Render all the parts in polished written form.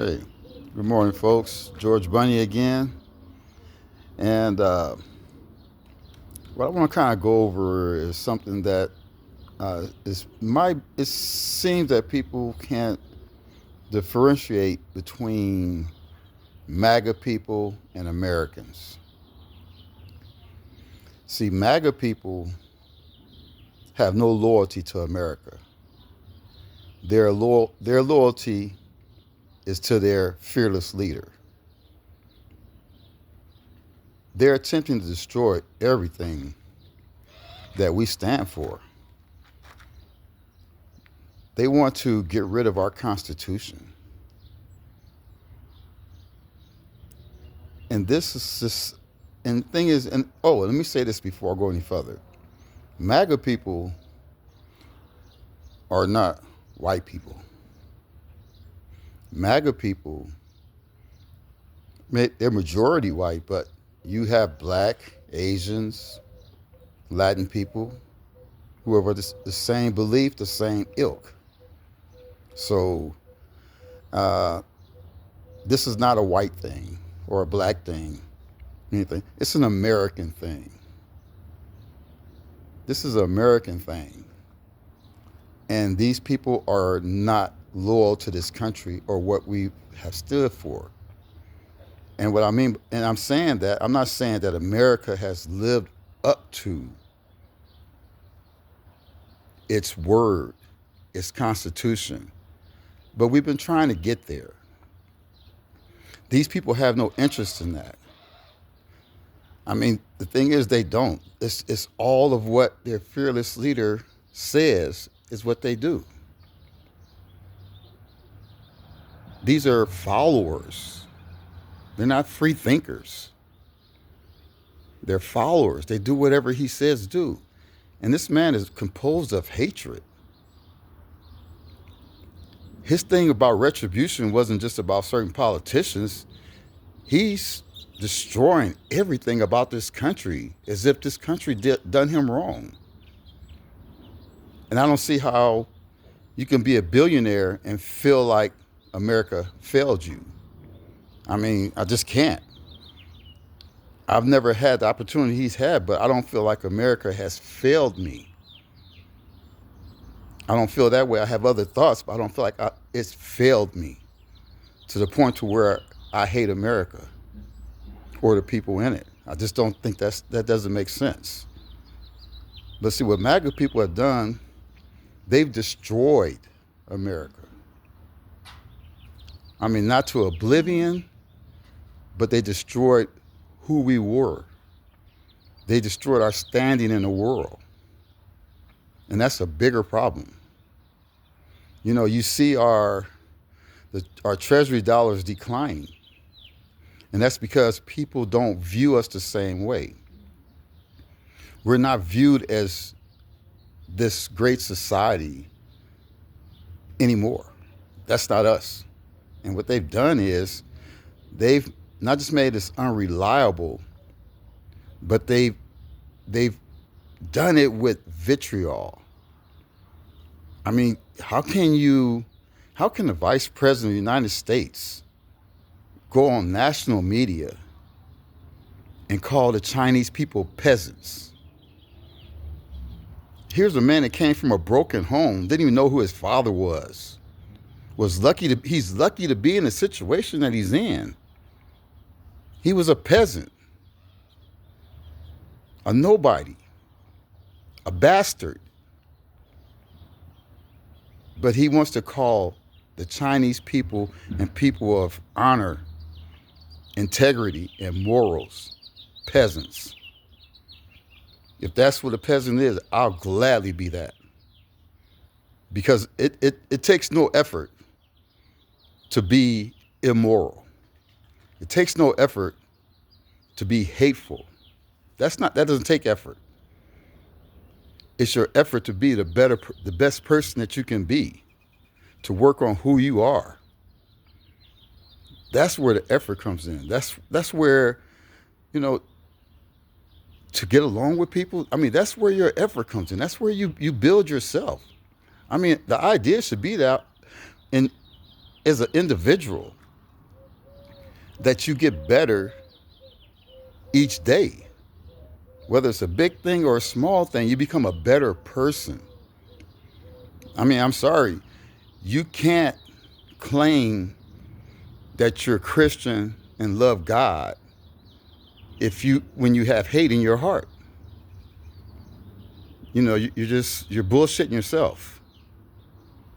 Hey, good morning, folks. George Bunny again. And what I want to kind of go over is something that it seems that people can't differentiate between MAGA people and Americans. See, MAGA people have no loyalty to America. Their loyalty is to their fearless leader. They're attempting to destroy everything that we stand for. They want to get rid of our Constitution. And this is just, and the thing is, let me say this before I go any further. MAGA people are not white people. MAGA people, they're majority white, but you have black, Asians, Latin people who have the same belief, the same ilk. So this is not a white thing or a black thing, anything. It's an American thing. This is an American thing. And these people are not loyal to this country or what we have stood for. And what I mean, and I'm saying that, I'm not saying that America has lived up to its word, its Constitution, but we've been trying to get there. These people have no interest in that. I mean, the thing is, they don't. It's all of what their fearless leader says is what they do. These are followers. They're not free thinkers. They're followers. They do whatever he says do. And this man is composed of hatred. His thing about retribution wasn't just about certain politicians. He's destroying everything about this country as if this country done him wrong. And I don't see how you can be a billionaire and feel like America failed you. I mean, I just can't. I've never had the opportunity he's had, but I don't feel like America has failed me. I don't feel that way. I have other thoughts, but I don't feel like it's failed me to the point to where I hate America or the people in it. I just don't think that doesn't make sense. But see, what MAGA people have done, they've destroyed America. I mean, not to oblivion, but they destroyed who we were. They destroyed our standing in the world. And that's a bigger problem. You know, you see our treasury dollars declining. And that's because people don't view us the same way. We're not viewed as this great society anymore. That's not us. And what they've done is they've not just made us unreliable, but they've done it with vitriol. I mean, how can the Vice President of the United States go on national media and call the Chinese people peasants? Here's a man that came from a broken home, didn't even know who his father was. He's lucky to be in the situation that he's in. He was a peasant, a nobody, a bastard. But he wants to call the Chinese people and people of honor, integrity, and morals peasants. If that's what a peasant is, I'll gladly be that. Because it takes no effort to be immoral. It takes no effort to be hateful. That doesn't take effort. It's your effort to be the best person that you can be, to work on who you are. That's where the effort comes in. That's where, you know, to get along with people. I mean, that's where your effort comes in. That's where you build yourself. I mean, the idea should be that as an individual, that you get better each day. Whether it's a big thing or a small thing, you become a better person. I mean, I'm sorry. You can't claim that you're Christian and love God when you have hate in your heart. You know, you're bullshitting yourself.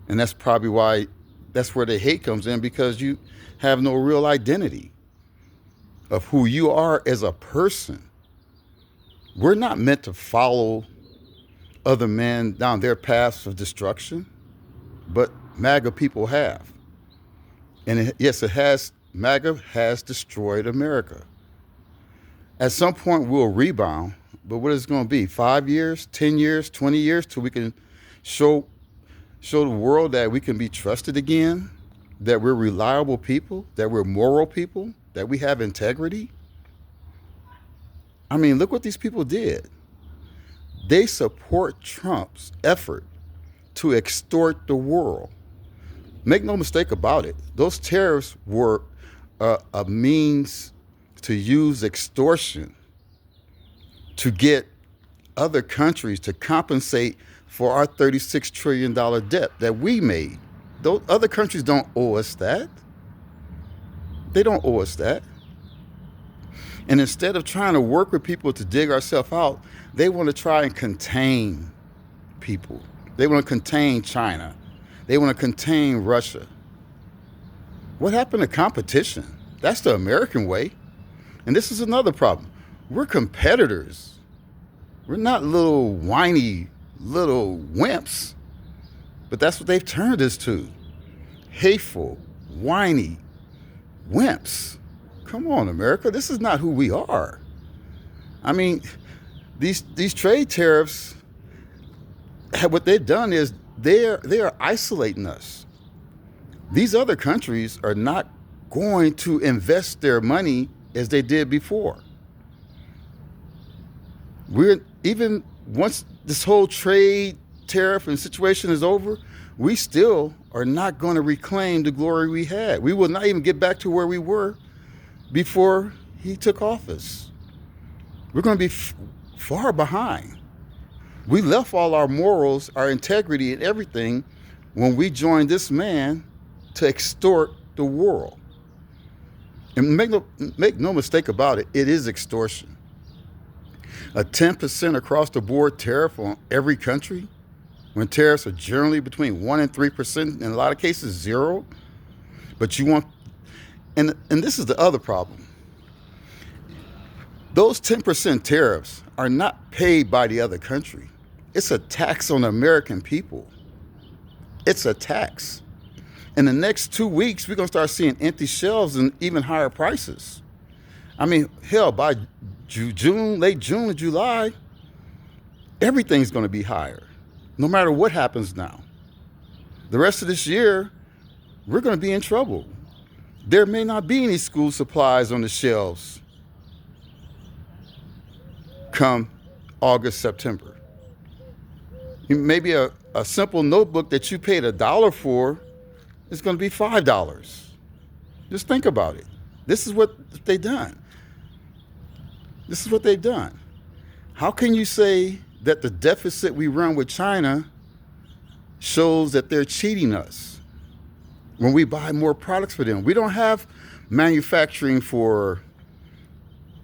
And that's probably that's where the hate comes in, because you have no real identity of who you are as a person. We're not meant to follow other men down their paths of destruction, but MAGA people have. And yes, MAGA has destroyed America. At some point, we'll rebound, but what is it going to be? 5 years, 10 years, 20 years till we can show the world that we can be trusted again, that we're reliable people, that we're moral people, that we have integrity? I mean, look what these people did. They support Trump's effort to extort the world. Make no mistake about it. Those tariffs were a means to use extortion to get other countries to compensate for our $36 trillion debt that we made. Those other countries don't owe us that. They don't owe us that. And instead of trying to work with people to dig ourselves out, they want to try and contain people. They want to contain China. They want to contain Russia. What happened to competition? That's the American way. And this is another problem. We're competitors. We're not little whiny little wimps. But that's what they've turned us to. Hateful, whiny wimps. Come on, America. This is not who we are. I mean, these trade tariffs, what they've done is they are isolating us. These other countries are not going to invest their money as they did before. Even once this whole trade tariff and situation is over, we still are not going to reclaim the glory we had. We will not even get back to where we were before he took office. We're going to be far behind. We left all our morals, our integrity, and everything when we joined this man to extort the world. And make no mistake about it, it is extortion. A 10% across the board tariff on every country, when tariffs are generally between 1% and 3%, in a lot of cases 0. But you want, and this is the other problem. Those 10% tariffs are not paid by the other country. It's a tax on the American people. It's a tax. In the next 2 weeks, we're going to start seeing empty shelves and even higher prices. I mean, hell, by June, late June or July, everything's going to be higher, no matter what happens now. The rest of this year, we're going to be in trouble. There may not be any school supplies on the shelves come August, September. Maybe a simple notebook that you paid $1 for is going to be $5. Just think about it. This is what they've done. This is what they've done. How can you say that the deficit we run with China shows that they're cheating us when we buy more products for them? We don't have manufacturing for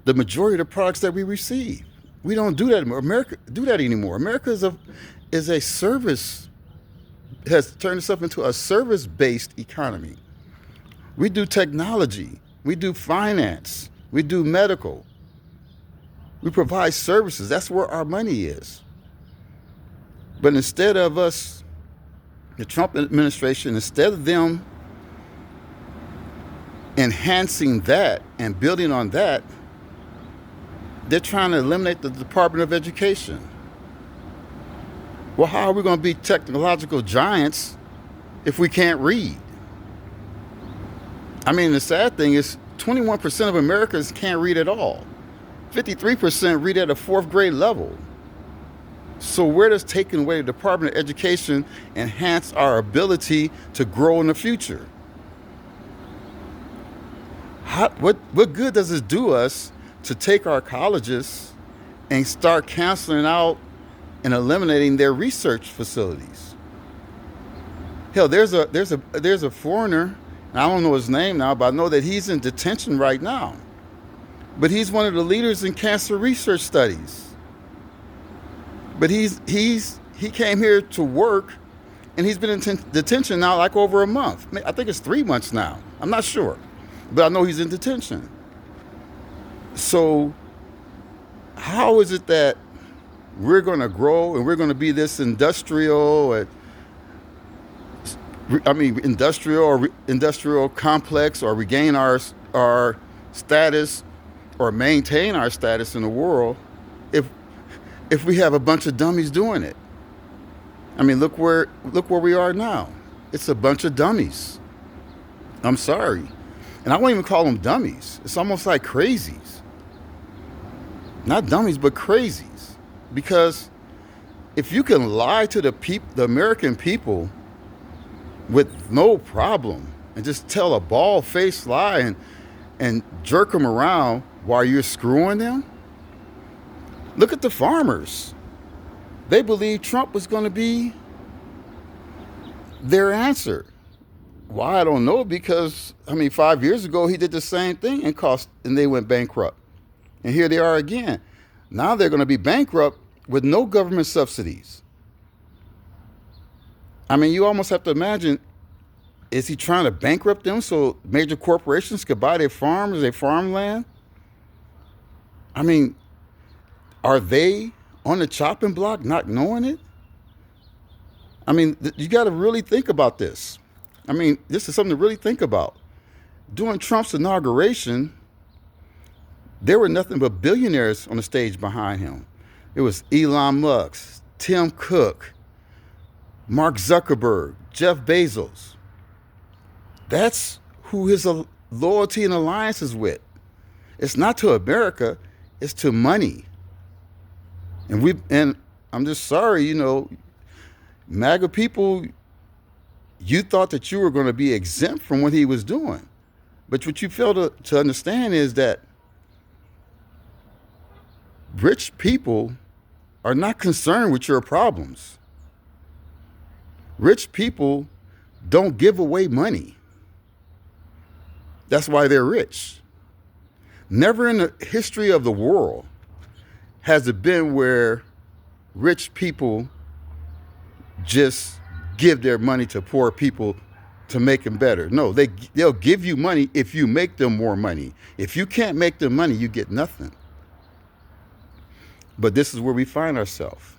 the majority of the products that we receive. We don't do that anymore. America is a service, has turned itself into a service-based economy. We do technology, we do finance, we do medical. We provide services. That's where our money is. But instead of us, the Trump administration, instead of them enhancing that and building on that, they're trying to eliminate the Department of Education. Well, how are we going to be technological giants if we can't read? I mean, the sad thing is 21% of Americans can't read at all. 53% read at a 4th grade level. So where does taking away the Department of Education enhance our ability to grow in the future? What good does it do us to take our colleges and start canceling out and eliminating their research facilities? Hell, there's a foreigner, and I don't know his name now, but I know that he's in detention right now. But he's one of the leaders in cancer research studies. But he came here to work, and he's been in detention now like over a month. I think it's 3 months now. I'm not sure, but I know he's in detention. So how is it that we're going to grow and we're going to be this industrial complex, or regain our status or maintain our status in the world if we have a bunch of dummies doing it? I mean, look where we are now. It's a bunch of dummies. I'm sorry. And I won't even call them dummies. It's almost like crazies. Not dummies, but crazies. Because if you can lie to the American people with no problem and just tell a bald-faced lie and jerk them around while you're screwing them, look at the farmers. They believed Trump was going to be their answer. Why, I don't know, because 5 years ago he did the same thing and they went bankrupt. And here they are again. Now they're going to be bankrupt with no government subsidies. You almost have to imagine, is he trying to bankrupt them so major corporations could buy their farms, their farmland? Are they on the chopping block not knowing it? You got to really think about this. This is something to really think about. During Trump's inauguration, there were nothing but billionaires on the stage behind him. It was Elon Musk, Tim Cook, Mark Zuckerberg, Jeff Bezos. That's who his loyalty and alliance is with. It's not to America, it's to money. And I'm just sorry, MAGA people, you thought that you were going to be exempt from what he was doing. But what you fail to understand is that rich people are not concerned with your problems. Rich people don't give away money. That's why they're rich. Never in the history of the world has it been where rich people just give their money to poor people to make them better. No, they'll give you money if you make them more money. If you can't make them money, you get nothing. But this is where we find ourselves.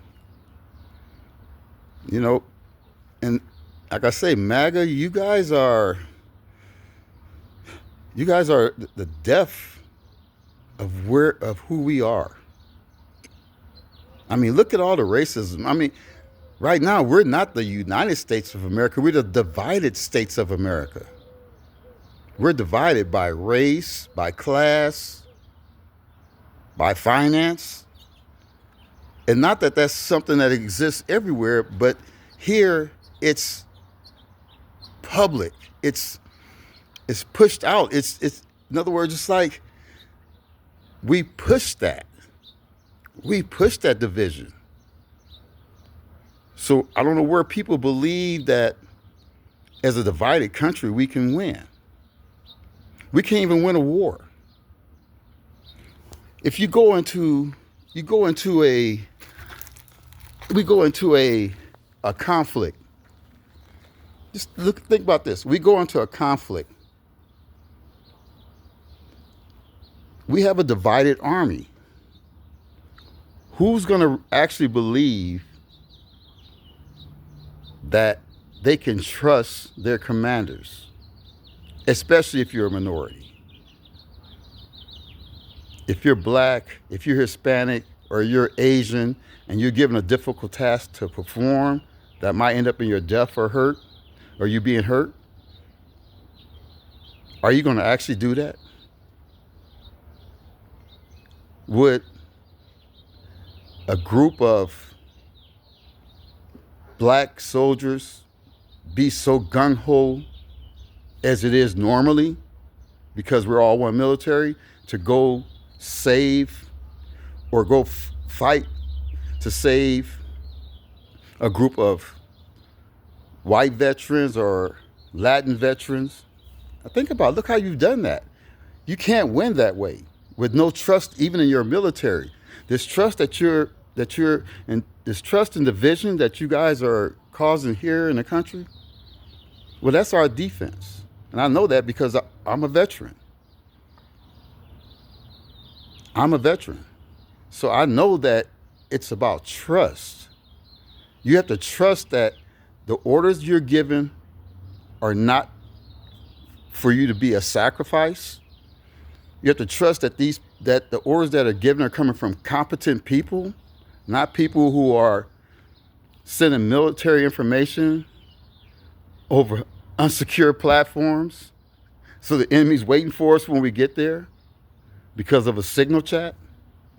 And like I say, MAGA, you guys are the death of who we are. Look at all the racism. Right now, we're not the United States of America. We're the divided states of America. We're divided by race, by class, by finance. And not that that's something that exists everywhere, but here it's public. It's pushed out. It's in other words, it's like we push that. We push that division. So I don't know where people believe that as a divided country we can win. We can't even win a war. If we go into a conflict. Just think about this. We go into a conflict. We have a divided army. Who's going to actually believe that they can trust their commanders, especially if you're a minority? If you're black, if you're Hispanic, or you're Asian, and you're given a difficult task to perform that might end up in your death or hurt, or you being hurt, are you going to actually do that? Would a group of black soldiers be so gung-ho as it is normally because we're all one military, to go save or go fight to save a group of white veterans or Latin veterans. Think about it. Look how you've done that. You can't win that way with no trust, even in your military. This trust and this trust and division that you guys are causing here in the country. Well, that's our defense, and I know that because I'm a veteran. I'm a veteran, so I know that it's about trust. You have to trust that the orders you're given are not for you to be a sacrifice. You have to trust that the orders that are given are coming from competent people, not people who are sending military information over unsecure platforms. So the enemy's waiting for us when we get there because of a signal chat.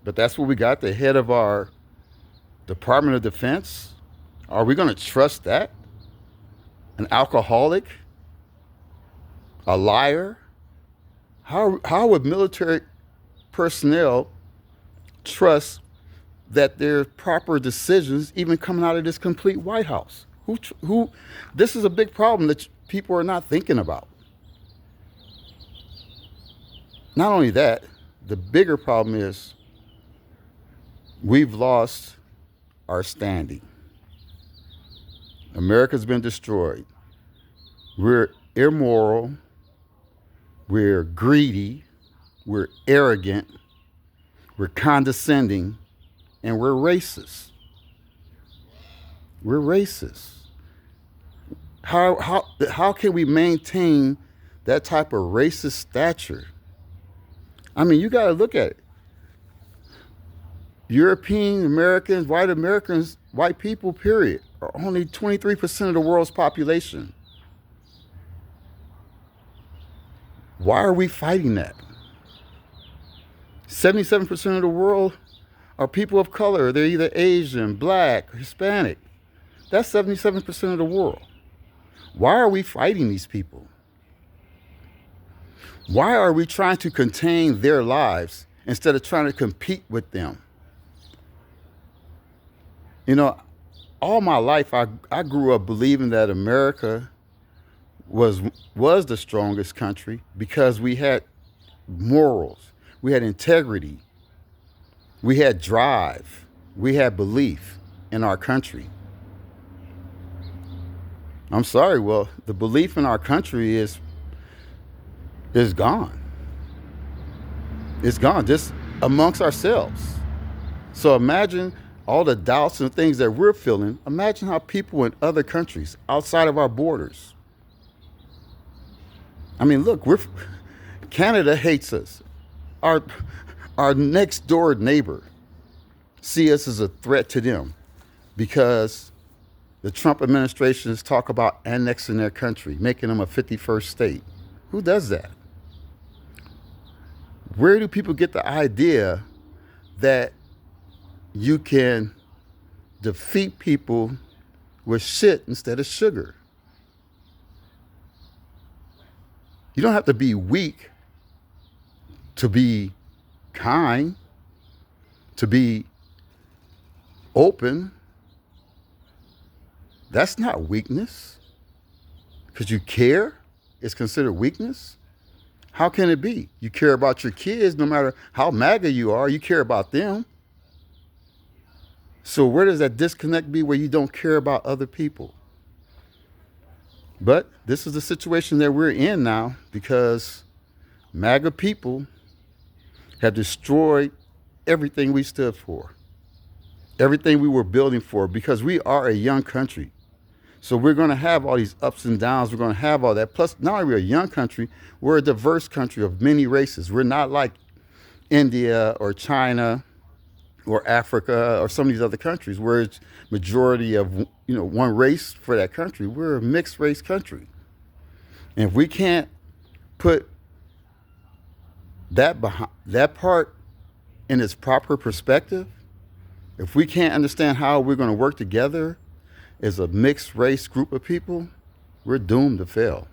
But that's what we got, the head of our Department of Defense. Are we going to trust that? An alcoholic? A liar? How would military personnel trust that there's proper decisions even coming out of this complete White House? This is a big problem that people are not thinking about. Not only that, the bigger problem is we've lost our standing. America's been destroyed. We're immoral. We're greedy. We're arrogant. We're condescending. And we're racist. We're racist. How can we maintain that type of racist stature? I mean, you got to look at it. European Americans, white people, period, are only 23% of the world's population. Why are we fighting that? 77% of the world are people of color. They're either Asian, black, Hispanic. That's 77% of the world. Why are we fighting these people? Why are we trying to contain their lives instead of trying to compete with them? You know, all my life I grew up believing that America was the strongest country because we had morals, we had integrity, we had drive, we had belief in our country. I'm sorry, well, the belief in our country is gone. It's gone just amongst ourselves. So imagine all the doubts and things that we're feeling. Imagine how people in other countries outside of our borders. I mean, look, Canada hates us. Our next door neighbor see us as a threat to them because the Trump administration has talked about annexing their country, making them a 51st state. Who does that? Where do people get the idea that you can defeat people with shit instead of sugar? You don't have to be weak to be kind, to be open. That's not weakness. Because you care is considered weakness. How can it be? You care about your kids, no matter how MAGA you are, you care about them. So where does that disconnect be where you don't care about other people? But this is the situation that we're in now because MAGA people have destroyed everything we stood for, everything we were building for, because we are a young country. So we're going to have all these ups and downs. We're going to have all that. Plus, not only are we a young country, we're a diverse country of many races. We're not like India or China or Africa or some of these other countries where it's majority of one race for that country. We're a mixed race country. And if we can't put that part in its proper perspective, if we can't understand how we're going to work together as a mixed race group of people, we're doomed to fail.